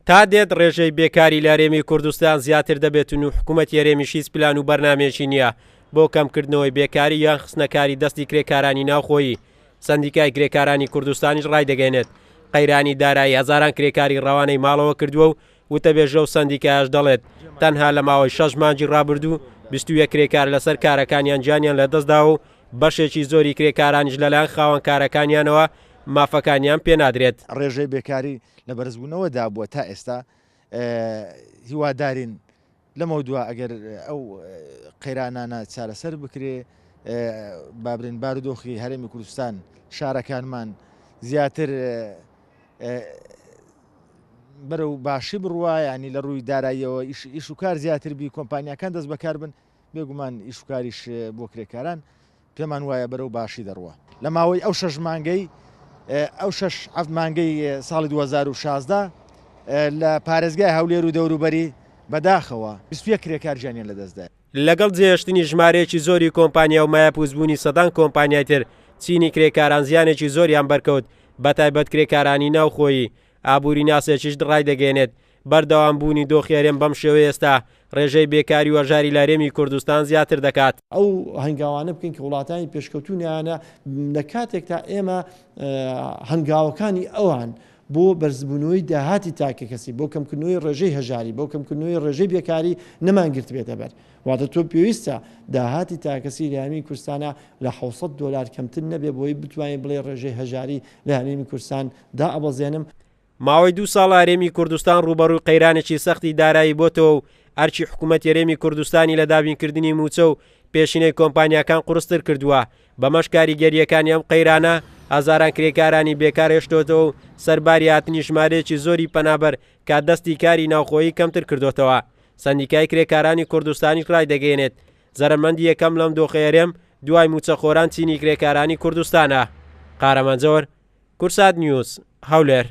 تا دێت ڕێژەی بێکاری لە هەرێمی کوردستان زیاتر دەبێتن و حکوومەت هەرێمیشیز پلان و بەرنامێکی نییە بۆ کەمکردنەوەی بێکاری یان خستنەکاری دەستی کرێکارانی ناوخۆیی. سەندیکای کرێکارانی کوردستانیش ڕای دەگەێنێت قەیرانی دارایی هەزاران کرێکاری ڕەوانەی ماڵەوە کردووە و وتەبێژە و سەندیکایش دەڵێت تەنها لە ماوەی 6 مانگی ڕابردوو 21 کرێکار لەسەر کارەکانیان جانیان لەدەستدا و بەشێکی زۆری کرێکارانیش لەلایەن خاوەن کارەکانیانەوە مافەکانیان پێنادرێت. ڕێژەی بێکاری لە بەرزبوونەوەدا بووە تا ئێستا هیوادارین لەمە دووە ئەگەر ئەو قەیرانانە چارەسەر بکرێ بابرین بارودۆخی هەرێمی کوردستان شارەکانمان زیاتر بەرەو باشی بڕوە، ینی لە ڕووی داراییەوە ئیش و کار زیاتر بی کۆمپانیەکان دەست بەکار بن، بێگومان ئیش و کاریش بۆ کرێکاران پێمان وایە بەرەو باشی دەڕوە. لە ماوەی ئەو 6 مانگەی ئەو 6 مانگەی ساڵی 2016 لە پارێزگای هەولێر و دەوروبەری بەداخەوە 21 کرێکار ژیانیان لەدەستدا. لەگەڵ جێهێشتنی ژمارەیەکی زۆری کۆمپانیا و مایەپووزبوونی سەدان کۆمپانیای تر چینی کرێکاران زیانێکی زۆریان بەرکەوت بەتایبەت کرێکارانی ناوخۆیی. ئابووری ناسێکیش ڕای دەگەێنێت بەردەوام بوونی دۆخی هەرێم بەم شێوەیە ئێستا ڕێژەی بێکاری و هەژاری لە هەرێمی کوردستان زیاتر دەکات. ئەو هەنگاوانە بکەین کە وڵاتانی پێشکەوتونیانە لە کاتێکتا ئێمە هەنگاوەکانی ئەوان بۆ بەرزبوونەوەی داهاتی تاکە کەسی بۆ کەمکردنەوەی ڕێژەی هەژاری بۆ کەمکردنەوەی ڕێژەی بێکاری نەمانگرت بێتە بەر. واتە تۆ پێویستە داهاتی تاکەسی لە هەرێمی کوردستانە لە 700 دلار کەمتر نەبێ بۆی بتوانین بڵێ ڕێژەی هەژاری لە هەرێمی کوردستان دا ئەبەزێنم. ماوەی 2 ساڵ هەرێمی کوردستان ڕوبەڕووی قەیرانێکی سەختی دارایی بۆتەوە و ئەرچی حکوومەت هەرێمی کوردستانی لە دابینکردنی موچە و پێشینەی کۆمپانیەکان قورستر کردووە. بەمەش کاریگەریەکانی ئەم قەیرانە هەزاران کرێکارانی بێکار هێشتۆتەوە و سەرباری هاتنی ژمارەیەکی زۆری پەنابەر کات دەستی کاری ناوخۆیی کەمتر کردوتەوە. سەندیکای کرێکارانی کوردستانی ڕای دەگەێنێت زەرمەندی یەکەم لەم دۆخە هەرێم دوای موچەخۆران چینی کرێکارانی کوردستانە. قارەمەنجەوەر، کورسات نیوز، هەولێر.